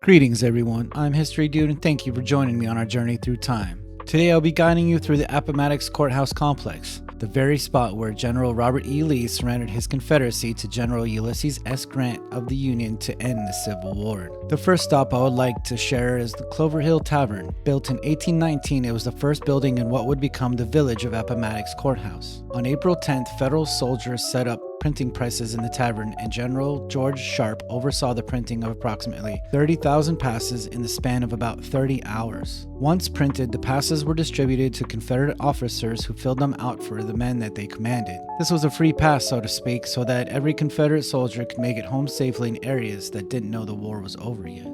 Greetings everyone, I'm History Dude and thank you for joining me on our journey through time. Today I'll be guiding you through the Appomattox Courthouse complex, the very spot where General Robert E. Lee surrendered his Confederacy to General Ulysses S. Grant of the Union to end the Civil War. The first stop I would like to share is the Clover Hill Tavern. Built in 1819, it was the first building in what would become the village of Appomattox Courthouse. On April 10th, federal soldiers set up printing presses in the tavern, and General George Sharp oversaw the printing of approximately 30,000 passes in the span of about 30 hours. Once printed, the passes were distributed to Confederate officers who filled them out for the men that they commanded. This was a free pass, so to speak, so that every Confederate soldier could make it home safely in areas that didn't know the war was over yet.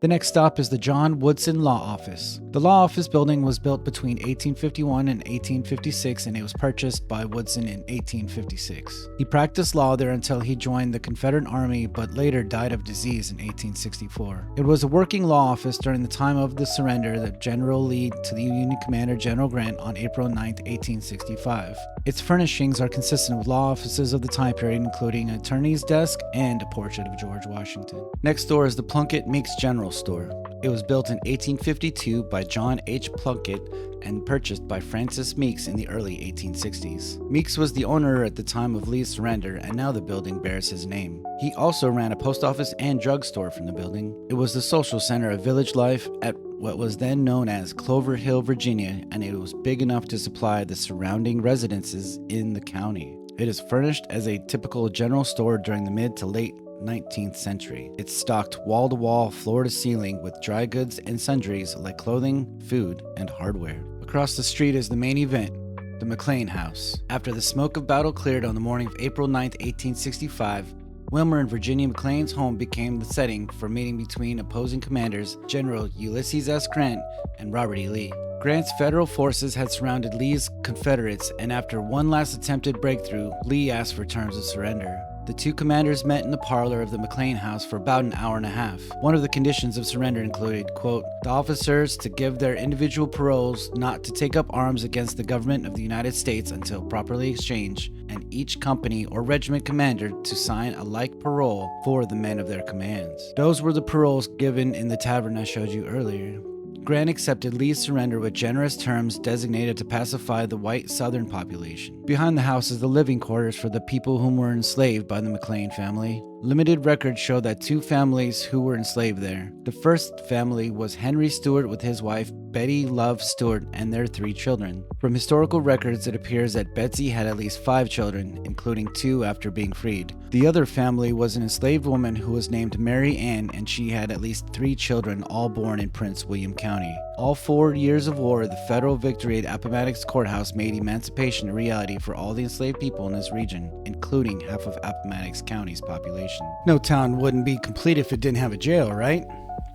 The next stop is the John Woodson Law Office. The law office building was built between 1851 and 1856 and it was purchased by Woodson in 1856. He practiced law there until he joined the Confederate Army but later died of disease in 1864. It was a working law office during the time of the surrender of General Lee to the Union Commander General Grant on April 9, 1865. Its furnishings are consistent with law offices of the time period, including an attorney's desk and a portrait of George Washington. Next door is the Plunkett Meeks General Store. It was built in 1852 by John H. Plunkett and purchased by Francis Meeks in the early 1860s. Meeks was the owner at the time of Lee's surrender, and now the building bears his name. He also ran a post office and drugstore from the building. It was the social center of village life at what was then known as Clover Hill, Virginia, and it was big enough to supply the surrounding residences in the county. It is furnished as a typical general store during the mid to late 19th century. It stocked wall-to-wall, floor-to-ceiling with dry goods and sundries like clothing, food, and hardware. Across the street is the main event, the McLean House. After the smoke of battle cleared on the morning of April 9, 1865, Wilmer and Virginia McLean's home became the setting for a meeting between opposing commanders, General Ulysses S. Grant and Robert E. Lee. Grant's federal forces had surrounded Lee's Confederates, and after one last attempted breakthrough, Lee asked for terms of surrender. The two commanders met in the parlor of the McLean house for about an hour and a half. One of the conditions of surrender included, quote, the officers to give their individual paroles not to take up arms against the government of the United States until properly exchanged, and each company or regiment commander to sign a like parole for the men of their commands. Those were the paroles given in the tavern I showed you earlier. Grant accepted Lee's surrender with generous terms designated to pacify the white southern population. Behind the house is the living quarters for the people whom were enslaved by the McLean family. Limited records show that two families who were enslaved there. The first family was Henry Stewart with his wife Betty Love Stewart and their 3 children. From historical records, it appears that Betsy had at least 5 children, including 2 after being freed. The other family was an enslaved woman who was named Mary Ann, and she had at least 3 children, all born in Prince William County. All 4 years of war, the federal victory at Appomattox Courthouse made emancipation a reality for all the enslaved people in this region, including half of Appomattox County's population. No town wouldn't be complete if it didn't have a jail, right?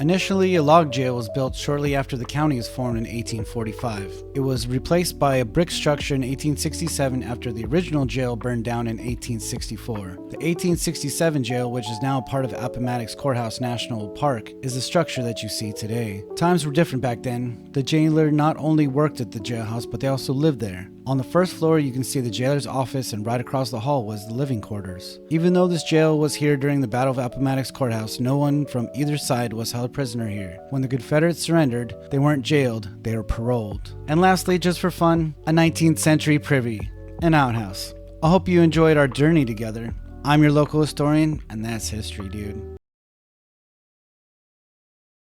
Initially, a log jail was built shortly after the county was formed in 1845. It was replaced by a brick structure in 1867 after the original jail burned down in 1864. The 1867 jail, which is now part of Appomattox Courthouse National Park, is the structure that you see today. Times were different back then. The jailer not only worked at the jailhouse, but they also lived there. On the first floor, you can see the jailer's office, and right across the hall was the living quarters. Even though this jail was here during the Battle of Appomattox Courthouse, no one from either side was held prisoner here. When the Confederates surrendered, they weren't jailed, they were paroled. And lastly, just for fun, a 19th century privy, an outhouse. I hope you enjoyed our journey together. I'm your local historian, and that's History Dude.